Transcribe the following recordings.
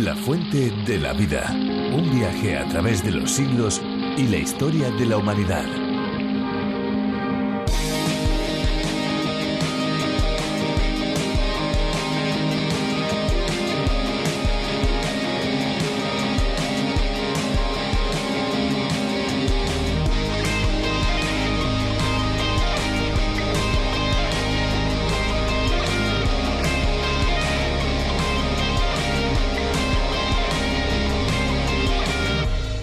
La fuente de la vida. Un viaje a través de los siglos y la historia de la humanidad.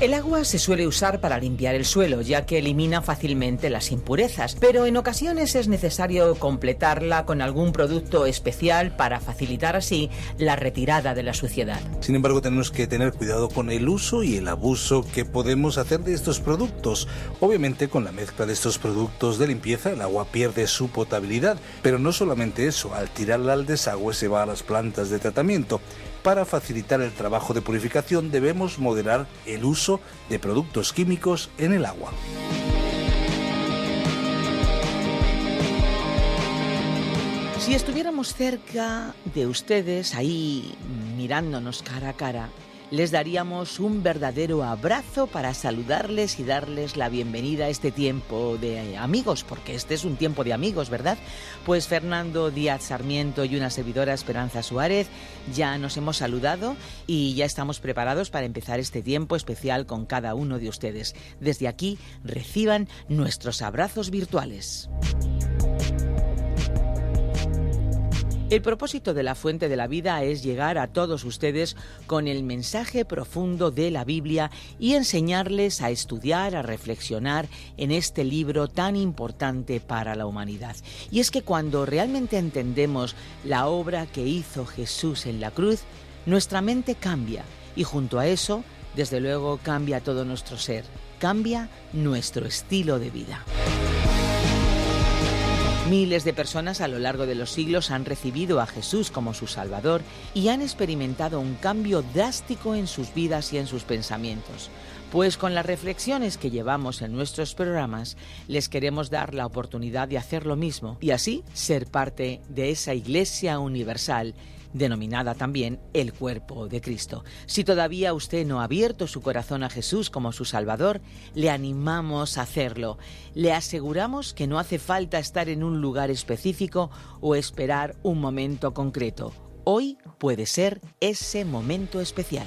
El agua se suele usar para limpiar el suelo, ya que elimina fácilmente las impurezas, pero en ocasiones es necesario completarla con algún producto especial para facilitar así la retirada de la suciedad. Sin embargo, tenemos que tener cuidado con el uso y el abuso que podemos hacer de estos productos. Obviamente, con la mezcla de estos productos de limpieza, el agua pierde su potabilidad, pero no solamente eso, al tirarla al desagüe se va a las plantas de tratamiento. Para facilitar el trabajo de purificación debemos moderar el uso de productos químicos en el agua. Si estuviéramos cerca de ustedes, ahí mirándonos cara a cara, les daríamos un verdadero abrazo para saludarles y darles la bienvenida a este tiempo de amigos, porque este es un tiempo de amigos, ¿verdad? Pues Fernando Díaz Sarmiento y una servidora, Esperanza Suárez, ya nos hemos saludado y ya estamos preparados para empezar este tiempo especial con cada uno de ustedes. Desde aquí, reciban nuestros abrazos virtuales. El propósito de la Fuente de la Vida es llegar a todos ustedes con el mensaje profundo de la Biblia y enseñarles a estudiar, a reflexionar en este libro tan importante para la humanidad. Y es que cuando realmente entendemos la obra que hizo Jesús en la cruz, nuestra mente cambia y junto a eso, desde luego, cambia todo nuestro ser, cambia nuestro estilo de vida. Miles de personas a lo largo de los siglos han recibido a Jesús como su Salvador y han experimentado un cambio drástico en sus vidas y en sus pensamientos. Pues con las reflexiones que llevamos en nuestros programas, les queremos dar la oportunidad de hacer lo mismo y así ser parte de esa Iglesia universal denominada también el Cuerpo de Cristo. Si todavía usted no ha abierto su corazón a Jesús como su Salvador, le animamos a hacerlo. Le aseguramos que no hace falta estar en un lugar específico o esperar un momento concreto. Hoy puede ser ese momento especial.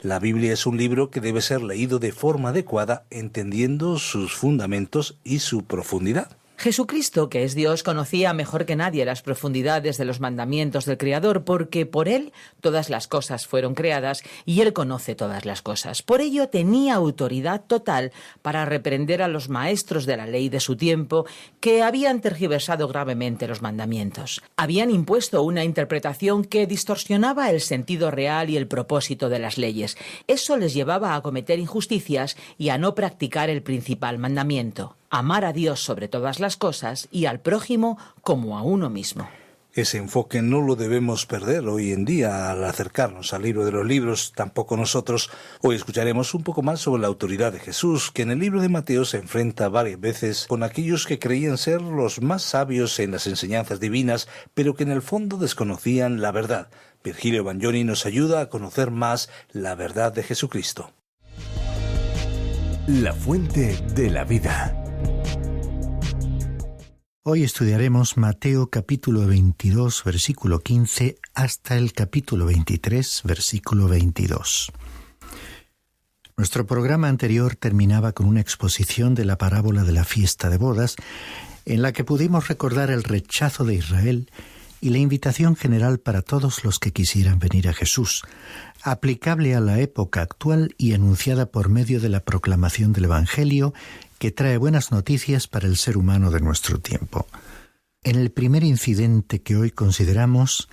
La Biblia es un libro que debe ser leído de forma adecuada, entendiendo sus fundamentos y su profundidad. Jesucristo, que es Dios, conocía mejor que nadie las profundidades de los mandamientos del Creador, porque por Él todas las cosas fueron creadas y Él conoce todas las cosas. Por ello tenía autoridad total para reprender a los maestros de la ley de su tiempo que habían tergiversado gravemente los mandamientos. Habían impuesto una interpretación que distorsionaba el sentido real y el propósito de las leyes. Eso les llevaba a cometer injusticias y a no practicar el principal mandamiento: amar a Dios sobre todas las cosas y al prójimo como a uno mismo. Ese enfoque no lo debemos perder hoy en día al acercarnos al libro de los libros, tampoco nosotros. Hoy escucharemos un poco más sobre la autoridad de Jesús, que en el libro de Mateo se enfrenta varias veces con aquellos que creían ser los más sabios en las enseñanzas divinas, pero que en el fondo desconocían la verdad. Virgilio Bagnoni nos ayuda a conocer más la verdad de Jesucristo. La fuente de la vida. Hoy estudiaremos Mateo capítulo 22, versículo 15, hasta el capítulo 23, versículo 22. Nuestro programa anterior terminaba con una exposición de la parábola de la fiesta de bodas, en la que pudimos recordar el rechazo de Israel y la invitación general para todos los que quisieran venir a Jesús, aplicable a la época actual y anunciada por medio de la proclamación del Evangelio, que trae buenas noticias para el ser humano de nuestro tiempo. En el primer incidente que hoy consideramos,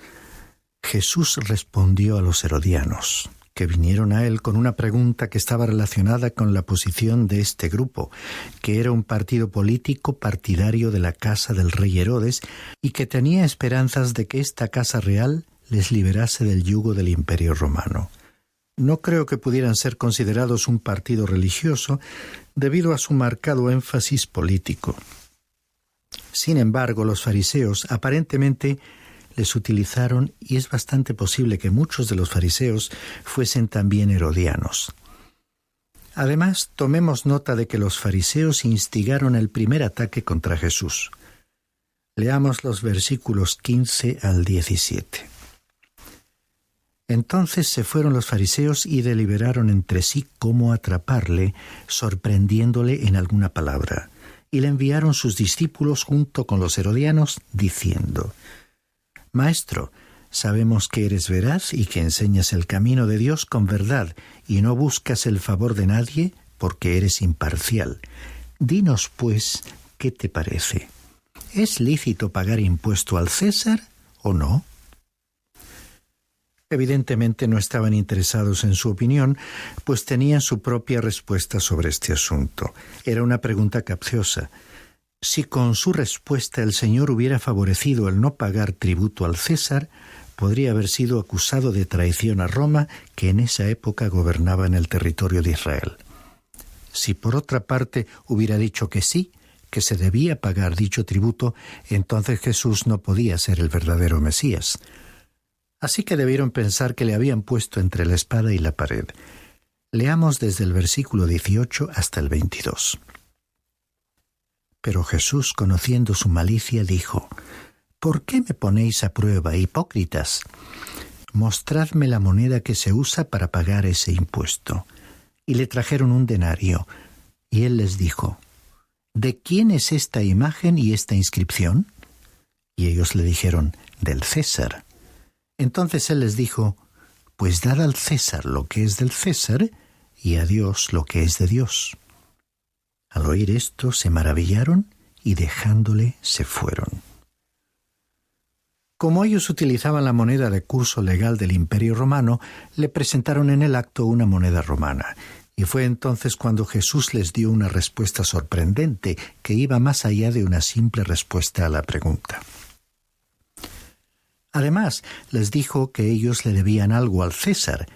Jesús respondió a los herodianos, que vinieron a él con una pregunta que estaba relacionada con la posición de este grupo, que era un partido político partidario de la casa del rey Herodes y que tenía esperanzas de que esta casa real les liberase del yugo del Imperio Romano. No creo que pudieran ser considerados un partido religioso debido a su marcado énfasis político. Sin embargo, los fariseos aparentemente les utilizaron y es bastante posible que muchos de los fariseos fuesen también herodianos. Además, tomemos nota de que los fariseos instigaron el primer ataque contra Jesús. Leamos los versículos 15 al 17. Entonces se fueron los fariseos y deliberaron entre sí cómo atraparle, sorprendiéndole en alguna palabra. Y le enviaron sus discípulos junto con los herodianos, diciendo: Maestro, sabemos que eres veraz y que enseñas el camino de Dios con verdad, y no buscas el favor de nadie, porque eres imparcial. Dinos, pues, ¿qué te parece? ¿Es lícito pagar impuesto al César o no? Evidentemente no estaban interesados en su opinión, pues tenían su propia respuesta sobre este asunto. Era una pregunta capciosa. Si con su respuesta el Señor hubiera favorecido el no pagar tributo al César, podría haber sido acusado de traición a Roma, que en esa época gobernaba en el territorio de Israel. Si por otra parte hubiera dicho que sí, que se debía pagar dicho tributo, entonces Jesús no podía ser el verdadero Mesías. Así que debieron pensar que le habían puesto entre la espada y la pared. Leamos desde el versículo 18 hasta el 22. Pero Jesús, conociendo su malicia, dijo: ¿Por qué me ponéis a prueba, hipócritas? Mostradme la moneda que se usa para pagar ese impuesto. Y le trajeron un denario, y él les dijo: ¿De quién es esta imagen y esta inscripción? Y ellos le dijeron: del César. Entonces él les dijo: Pues dad al César lo que es del César, y a Dios lo que es de Dios. Al oír esto se maravillaron y dejándole se fueron. Como ellos utilizaban la moneda de curso legal del Imperio Romano, le presentaron en el acto una moneda romana. Y fue entonces cuando Jesús les dio una respuesta sorprendente que iba más allá de una simple respuesta a la pregunta. Además, les dijo que ellos le debían algo al César.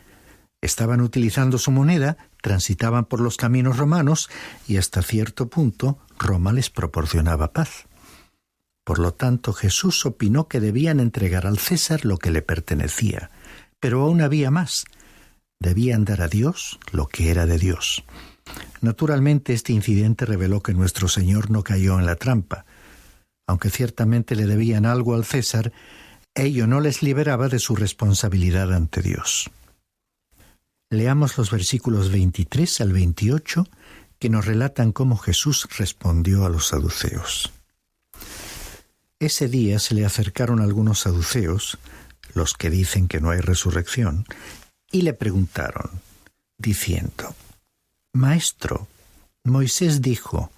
Estaban utilizando su moneda, transitaban por los caminos romanos y hasta cierto punto Roma les proporcionaba paz. Por lo tanto, Jesús opinó que debían entregar al César lo que le pertenecía. Pero aún había más. Debían dar a Dios lo que era de Dios. Naturalmente, este incidente reveló que nuestro Señor no cayó en la trampa. Aunque ciertamente le debían algo al César, ello no les liberaba de su responsabilidad ante Dios. Leamos los versículos 23 al 28 que nos relatan cómo Jesús respondió a los saduceos. Ese día se le acercaron algunos saduceos, los que dicen que no hay resurrección, y le preguntaron, diciendo: Maestro, Moisés dijo: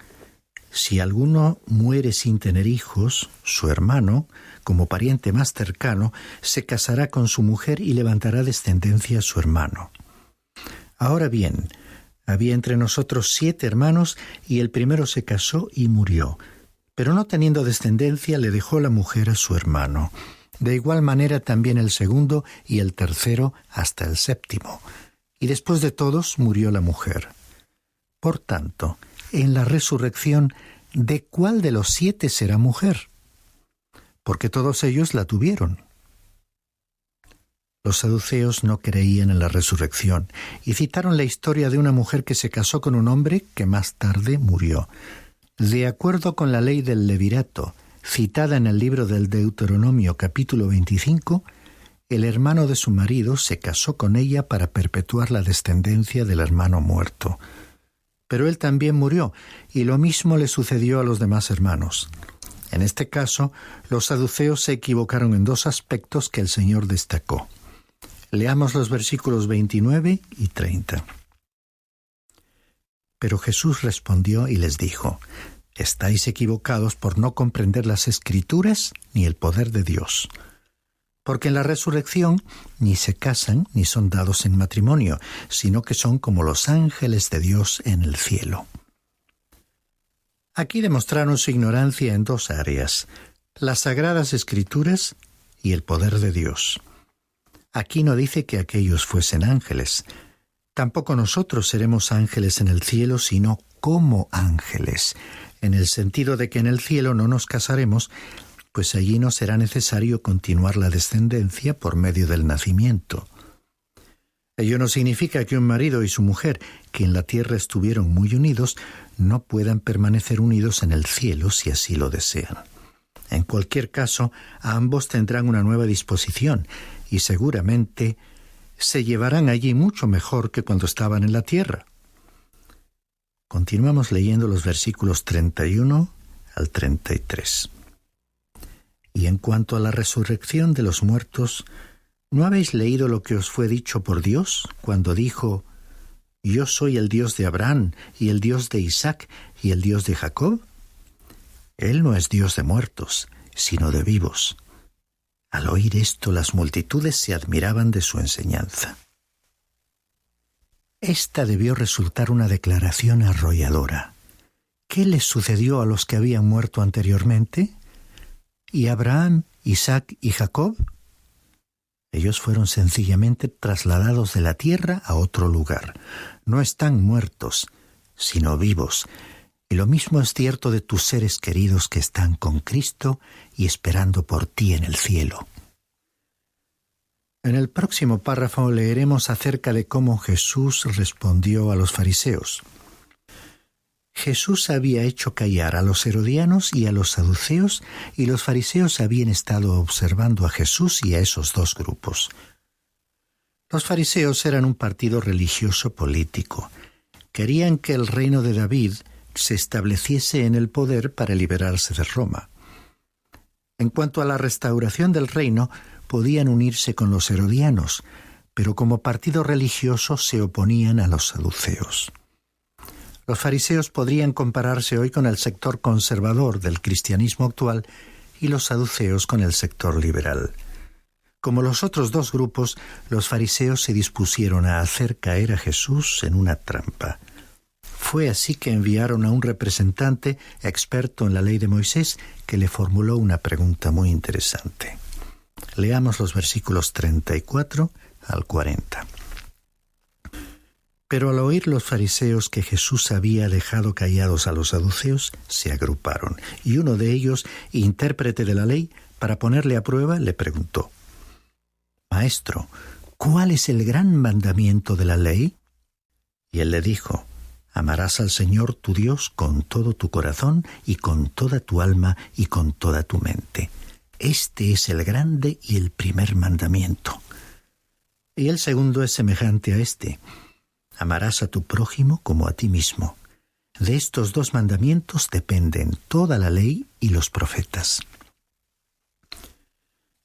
si alguno muere sin tener hijos, su hermano, como pariente más cercano, se casará con su mujer y levantará descendencia a su hermano. Ahora bien, había entre nosotros 7 hermanos, y el primero se casó y murió, pero no teniendo descendencia le dejó la mujer a su hermano. De igual manera también el segundo y el tercero hasta el 7º. Y después de todos murió la mujer. Por tanto, en la resurrección, ¿de cuál de los 7 será mujer? Porque todos ellos la tuvieron. Los saduceos no creían en la resurrección y citaron la historia de una mujer que se casó con un hombre que más tarde murió. De acuerdo con la ley del levirato, citada en el libro del Deuteronomio capítulo 25, el hermano de su marido se casó con ella para perpetuar la descendencia del hermano muerto. Pero él también murió, y lo mismo le sucedió a los demás hermanos. En este caso, los saduceos se equivocaron en 2 aspectos que el Señor destacó. Leamos los versículos 29 y 30. Pero Jesús respondió y les dijo: Estáis equivocados por no comprender las Escrituras ni el poder de Dios. Porque en la resurrección ni se casan ni son dados en matrimonio, sino que son como los ángeles de Dios en el cielo. Aquí demostraron su ignorancia en 2 áreas: las Sagradas Escrituras y el poder de Dios. Aquí no dice que aquellos fuesen ángeles. Tampoco nosotros seremos ángeles en el cielo, sino como ángeles, en el sentido de que en el cielo no nos casaremos pues allí no será necesario continuar la descendencia por medio del nacimiento. Ello no significa que un marido y su mujer, que en la tierra estuvieron muy unidos, no puedan permanecer unidos en el cielo si así lo desean. En cualquier caso, ambos tendrán una nueva disposición y seguramente se llevarán allí mucho mejor que cuando estaban en la tierra. Continuamos leyendo los versículos 31 al 33. Y en cuanto a la resurrección de los muertos, ¿no habéis leído lo que os fue dicho por Dios cuando dijo: Yo soy el Dios de Abraham y el Dios de Isaac y el Dios de Jacob? Él no es Dios de muertos, sino de vivos. Al oír esto, las multitudes se admiraban de su enseñanza. Esta debió resultar una declaración arrolladora. ¿Qué les sucedió a los que habían muerto anteriormente? ¿Y Abraham, Isaac y Jacob? Ellos fueron sencillamente trasladados de la tierra a otro lugar. No están muertos, sino vivos. Y lo mismo es cierto de tus seres queridos que están con Cristo y esperando por ti en el cielo. En el próximo párrafo leeremos acerca de cómo Jesús respondió a los fariseos. Jesús había hecho callar a los herodianos y a los saduceos, y los fariseos habían estado observando a Jesús y a esos dos grupos. Los fariseos eran un partido religioso político. Querían que el reino de David se estableciese en el poder para liberarse de Roma. En cuanto a la restauración del reino, podían unirse con los herodianos, pero como partido religioso se oponían a los saduceos. Los fariseos podrían compararse hoy con el sector conservador del cristianismo actual y los saduceos con el sector liberal. Como los otros dos grupos, los fariseos se dispusieron a hacer caer a Jesús en una trampa. Fue así que enviaron a un representante experto en la ley de Moisés que le formuló una pregunta muy interesante. Leamos los versículos 34 al 40. Pero al oír los fariseos que Jesús había dejado callados a los saduceos, se agruparon, y uno de ellos, intérprete de la ley, para ponerle a prueba, le preguntó: Maestro, ¿cuál es el gran mandamiento de la ley? Y él le dijo: Amarás al Señor tu Dios con todo tu corazón y con toda tu alma y con toda tu mente. Este es el grande y el primer mandamiento. Y el segundo es semejante a este: amarás a tu prójimo como a ti mismo. De estos dos mandamientos dependen toda la ley y los profetas.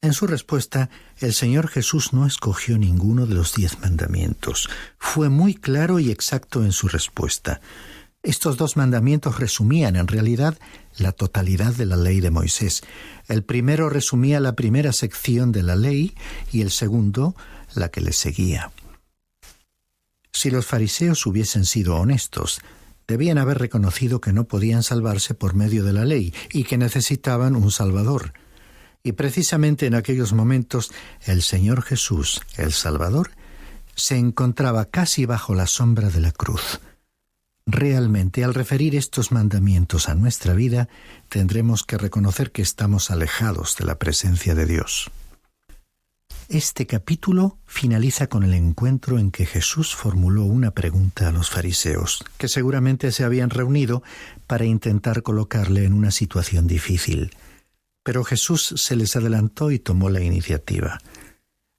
En su respuesta, el Señor Jesús no escogió ninguno de los 10 mandamientos. Fue muy claro y exacto en su respuesta. Estos dos mandamientos resumían, en realidad, la totalidad de la ley de Moisés. El primero resumía la primera sección de la ley y el segundo, la que le seguía. Si los fariseos hubiesen sido honestos, debían haber reconocido que no podían salvarse por medio de la ley y que necesitaban un Salvador. Y precisamente en aquellos momentos, el Señor Jesús, el Salvador, se encontraba casi bajo la sombra de la cruz. Realmente, al referir estos mandamientos a nuestra vida, tendremos que reconocer que estamos alejados de la presencia de Dios. Este capítulo finaliza con el encuentro en que Jesús formuló una pregunta a los fariseos, que seguramente se habían reunido para intentar colocarle en una situación difícil. Pero Jesús se les adelantó y tomó la iniciativa.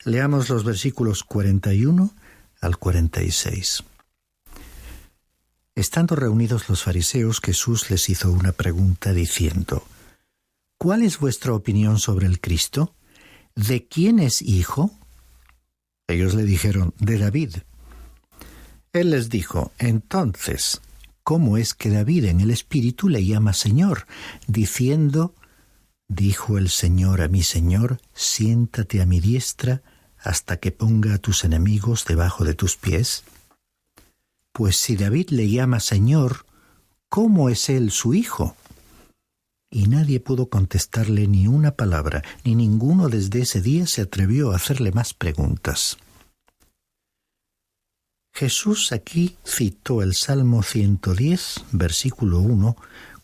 Leamos los versículos 41 al 46. Estando reunidos los fariseos, Jesús les hizo una pregunta diciendo: ¿Cuál es vuestra opinión sobre el Cristo? ¿De quién es hijo? Ellos le dijeron: de David. Él les dijo: entonces, ¿cómo es que David en el Espíritu le llama Señor, diciendo: dijo el Señor a mi Señor, siéntate a mi diestra hasta que ponga a tus enemigos debajo de tus pies? Pues si David le llama Señor, ¿cómo es él su hijo? Y nadie pudo contestarle ni una palabra, ni ninguno desde ese día se atrevió a hacerle más preguntas. Jesús aquí citó el Salmo 110, versículo 1,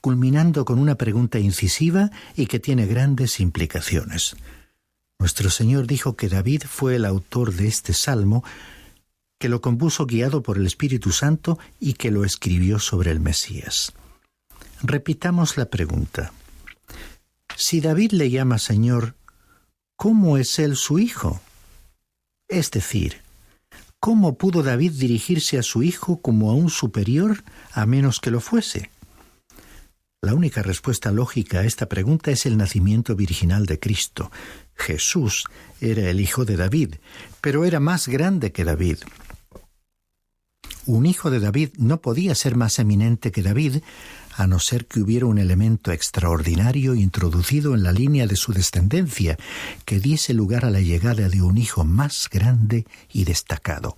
culminando con una pregunta incisiva y que tiene grandes implicaciones. Nuestro Señor dijo que David fue el autor de este salmo, que lo compuso guiado por el Espíritu Santo y que lo escribió sobre el Mesías. Repitamos la pregunta. Si David le llama Señor, ¿cómo es él su hijo? Es decir, ¿cómo pudo David dirigirse a su hijo como a un superior a menos que lo fuese? La única respuesta lógica a esta pregunta es el nacimiento virginal de Cristo. Jesús era el hijo de David, pero era más grande que David. Un hijo de David no podía ser más eminente que David, a no ser que hubiera un elemento extraordinario introducido en la línea de su descendencia que diese lugar a la llegada de un hijo más grande y destacado.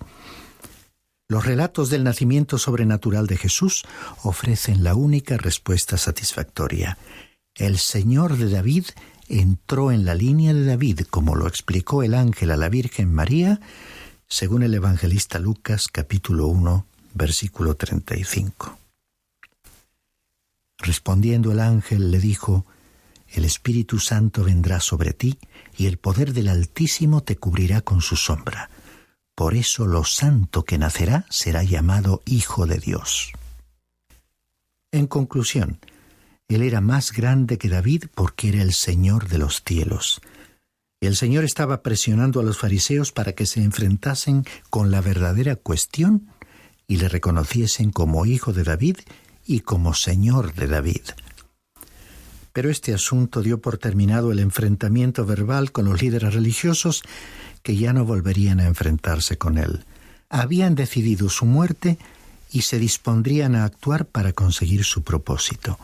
Los relatos del nacimiento sobrenatural de Jesús ofrecen la única respuesta satisfactoria. El Señor de David entró en la línea de David, como lo explicó el ángel a la Virgen María, según el evangelista Lucas, capítulo 1, versículo 35. Respondiendo el ángel le dijo: El Espíritu Santo vendrá sobre ti, y el poder del Altísimo te cubrirá con su sombra. Por eso lo santo que nacerá será llamado Hijo de Dios. En conclusión, él era más grande que David porque era el Señor de los cielos. El Señor estaba presionando a los fariseos para que se enfrentasen con la verdadera cuestión y le reconociesen como hijo de David y como Señor de David. Pero este asunto dio por terminado el enfrentamiento verbal con los líderes religiosos, que ya no volverían a enfrentarse con él. Habían decidido su muerte y se dispondrían a actuar para conseguir su propósito.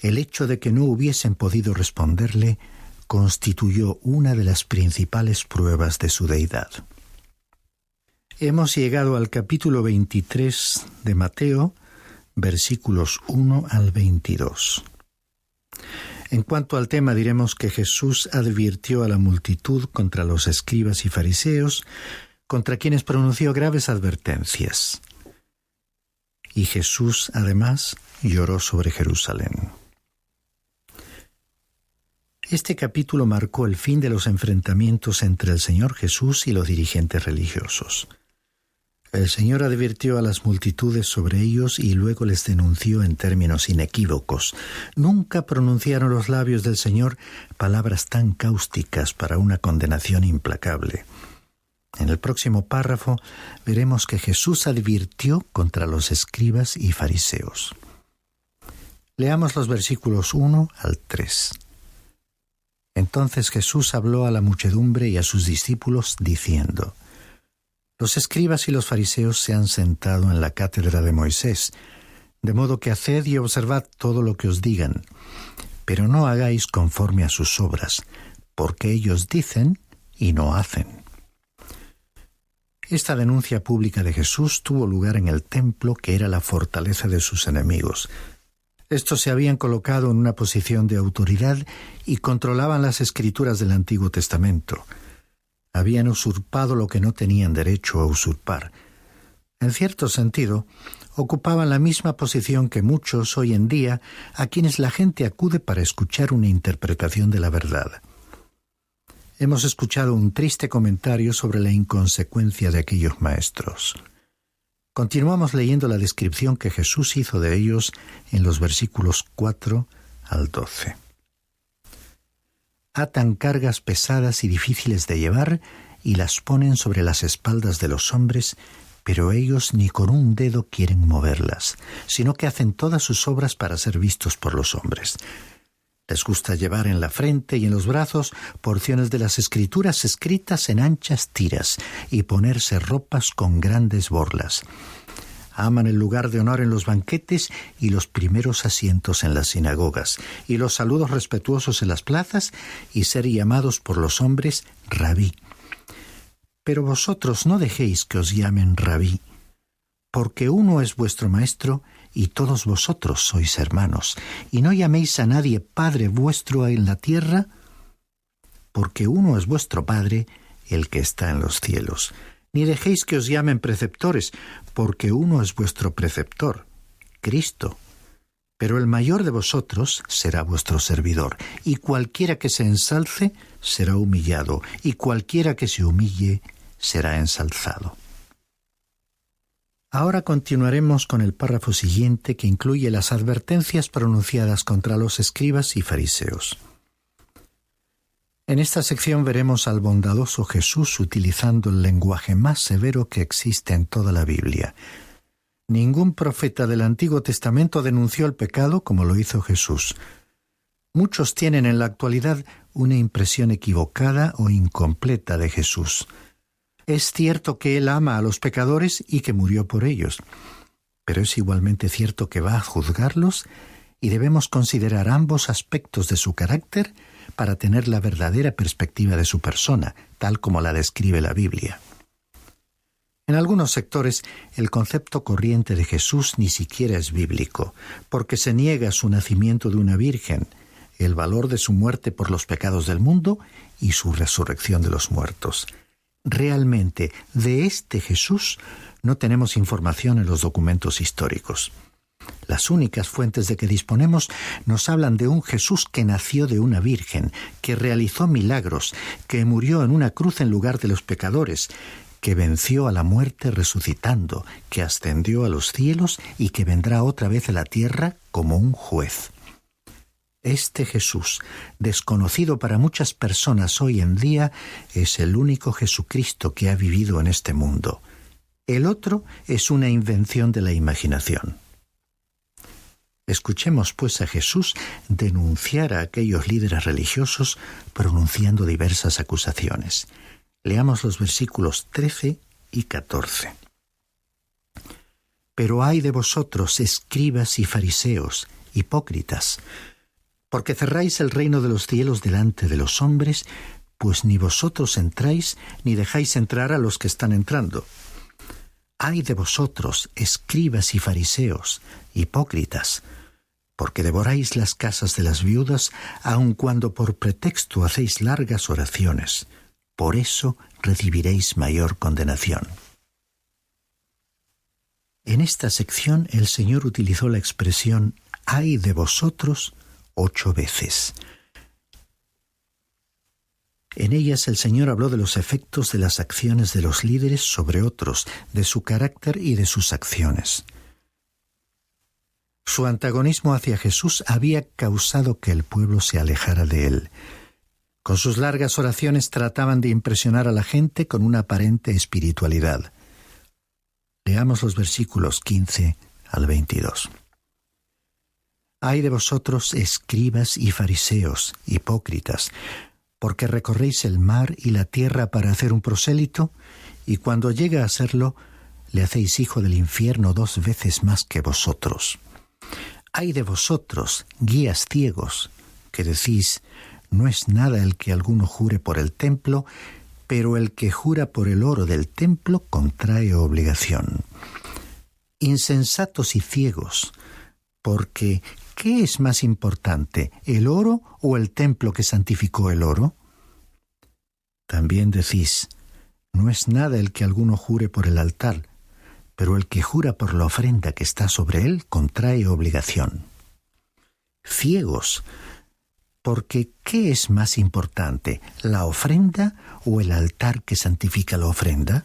El hecho de que no hubiesen podido responderle constituyó una de las principales pruebas de su deidad. Hemos llegado al capítulo 23 de Mateo, versículos 1 al 22. En cuanto al tema, diremos que Jesús advirtió a la multitud contra los escribas y fariseos, contra quienes pronunció graves advertencias. Y Jesús, además, lloró sobre Jerusalén. Este capítulo marcó el fin de los enfrentamientos entre el Señor Jesús y los dirigentes religiosos. El Señor advirtió a las multitudes sobre ellos y luego les denunció en términos inequívocos. Nunca pronunciaron los labios del Señor palabras tan cáusticas para una condenación implacable. En el próximo párrafo veremos que Jesús advirtió contra los escribas y fariseos. Leamos los versículos 1 al 3. Entonces Jesús habló a la muchedumbre y a sus discípulos diciendo: Los escribas y los fariseos se han sentado en la cátedra de Moisés, de modo que haced y observad todo lo que os digan, pero no hagáis conforme a sus obras, porque ellos dicen y no hacen. Esta denuncia pública de Jesús tuvo lugar en el templo, que era la fortaleza de sus enemigos. Estos se habían colocado en una posición de autoridad y controlaban las escrituras del Antiguo Testamento. Habían usurpado lo que no tenían derecho a usurpar. En cierto sentido, ocupaban la misma posición que muchos hoy en día a quienes la gente acude para escuchar una interpretación de la verdad. Hemos escuchado un triste comentario sobre la inconsecuencia de aquellos maestros. Continuamos leyendo la descripción que Jesús hizo de ellos en los versículos 4 al 12. Atan cargas pesadas y difíciles de llevar y las ponen sobre las espaldas de los hombres, pero ellos ni con un dedo quieren moverlas, sino que hacen todas sus obras para ser vistos por los hombres. Les gusta llevar en la frente y en los brazos porciones de las Escrituras escritas en anchas tiras y ponerse ropas con grandes borlas. Aman el lugar de honor en los banquetes y los primeros asientos en las sinagogas, y los saludos respetuosos en las plazas, y ser llamados por los hombres Rabí. Pero vosotros no dejéis que os llamen Rabí, porque uno es vuestro maestro, y todos vosotros sois hermanos, y no llaméis a nadie Padre vuestro en la tierra, porque uno es vuestro Padre, el que está en los cielos. Ni dejéis que os llamen preceptores, porque uno es vuestro preceptor, Cristo. Pero el mayor de vosotros será vuestro servidor, y cualquiera que se ensalce será humillado, y cualquiera que se humille será ensalzado. Ahora continuaremos con el párrafo siguiente, que incluye las advertencias pronunciadas contra los escribas y fariseos. En esta sección veremos al bondadoso Jesús utilizando el lenguaje más severo que existe en toda la Biblia. Ningún profeta del Antiguo Testamento denunció el pecado como lo hizo Jesús. Muchos tienen en la actualidad una impresión equivocada o incompleta de Jesús. Es cierto que Él ama a los pecadores y que murió por ellos, pero es igualmente cierto que va a juzgarlos y debemos considerar ambos aspectos de su carácter para tener la verdadera perspectiva de su persona, tal como la describe la Biblia. En algunos sectores, el concepto corriente de Jesús ni siquiera es bíblico, porque se niega su nacimiento de una virgen, el valor de su muerte por los pecados del mundo y su resurrección de los muertos. Realmente, de este Jesús no tenemos información en los documentos históricos. Las únicas fuentes de que disponemos nos hablan de un Jesús que nació de una virgen, que realizó milagros, que murió en una cruz en lugar de los pecadores, que venció a la muerte resucitando, que ascendió a los cielos y que vendrá otra vez a la tierra como un juez. Este Jesús, desconocido para muchas personas hoy en día, es el único Jesucristo que ha vivido en este mundo. El otro es una invención de la imaginación. Escuchemos pues a Jesús denunciar a aquellos líderes religiosos pronunciando diversas acusaciones. Leamos los versículos 13 y 14. Pero ay de vosotros, escribas y fariseos, hipócritas, porque cerráis el reino de los cielos delante de los hombres, pues ni vosotros entráis ni dejáis entrar a los que están entrando. Ay de vosotros, escribas y fariseos, hipócritas, porque devoráis las casas de las viudas, aun cuando por pretexto hacéis largas oraciones. Por eso recibiréis mayor condenación. En esta sección el Señor utilizó la expresión «ay de vosotros» 8 veces. En ellas el Señor habló de los efectos de las acciones de los líderes sobre otros, de su carácter y de sus acciones. Su antagonismo hacia Jesús había causado que el pueblo se alejara de él. Con sus largas oraciones trataban de impresionar a la gente con una aparente espiritualidad. Leamos los versículos 15 al 22. Ay de vosotros, escribas y fariseos, hipócritas, porque recorréis el mar y la tierra para hacer un prosélito, y cuando llega a serlo, le hacéis hijo del infierno 2 veces más que vosotros. Ay de vosotros, guías ciegos, que decís, no es nada el que alguno jure por el templo, pero el que jura por el oro del templo contrae obligación. Insensatos y ciegos, porque ¿qué es más importante, el oro o el templo que santificó el oro? También decís, no es nada el que alguno jure por el altar, pero el que jura por la ofrenda que está sobre él contrae obligación. Ciegos, porque ¿qué es más importante, la ofrenda o el altar que santifica la ofrenda?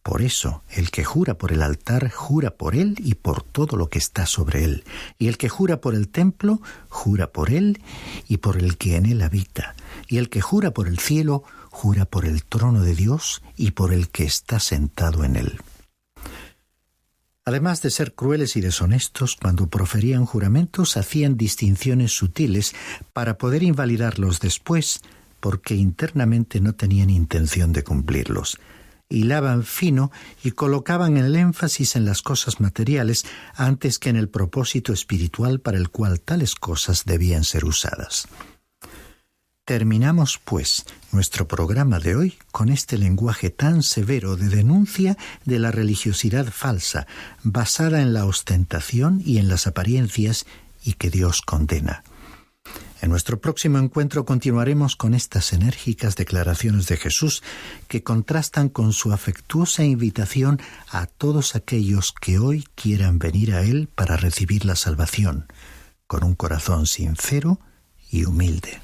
Por eso, el que jura por el altar, jura por él y por todo lo que está sobre él. Y el que jura por el templo, jura por él y por el que en él habita. Y el que jura por el cielo, jura por el trono de Dios y por el que está sentado en él. Además de ser crueles y deshonestos, cuando proferían juramentos hacían distinciones sutiles para poder invalidarlos después, porque internamente no tenían intención de cumplirlos. Hilaban fino y colocaban el énfasis en las cosas materiales antes que en el propósito espiritual para el cual tales cosas debían ser usadas. Terminamos, pues, nuestro programa de hoy con este lenguaje tan severo de denuncia de la religiosidad falsa, basada en la ostentación y en las apariencias, y que Dios condena. En nuestro próximo encuentro continuaremos con estas enérgicas declaraciones de Jesús que contrastan con su afectuosa invitación a todos aquellos que hoy quieran venir a Él para recibir la salvación, con un corazón sincero y humilde.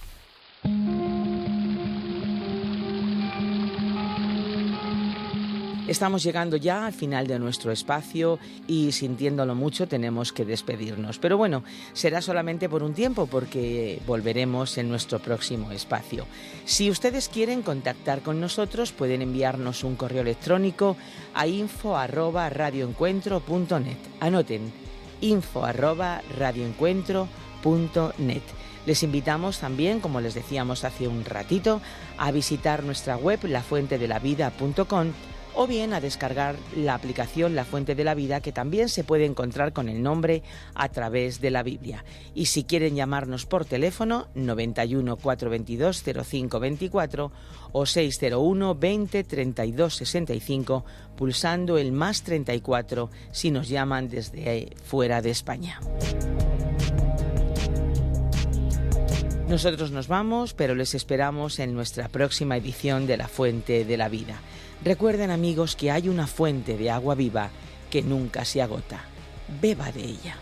Estamos llegando ya al final de nuestro espacio y, sintiéndolo mucho, tenemos que despedirnos. Pero bueno, será solamente por un tiempo porque volveremos en nuestro próximo espacio. Si ustedes quieren contactar con nosotros, pueden enviarnos un correo electrónico a info@radioencuentro.net. Anoten, info@radioencuentro.net. Les invitamos también, como les decíamos hace un ratito, a visitar nuestra web lafuentedelavida.com o bien a descargar la aplicación La Fuente de la Vida, que también se puede encontrar con el nombre A Través de la Biblia. Y si quieren llamarnos por teléfono, 91 422 0524 o 601 20 32 65, pulsando el +34 si nos llaman desde fuera de España. Nosotros nos vamos, pero les esperamos en nuestra próxima edición de La Fuente de la Vida. Recuerden, amigos, que hay una fuente de agua viva que nunca se agota. Beba de ella.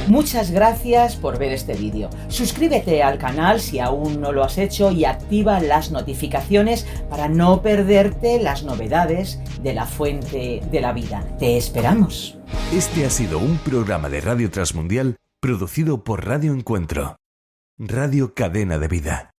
Muchas gracias por ver este vídeo. Suscríbete al canal si aún no lo has hecho y activa las notificaciones para no perderte las novedades de La Fuente de la Vida. ¡Te esperamos! Este ha sido un programa de Radio Transmundial producido por Radio Encuentro, Radio Cadena de Vida.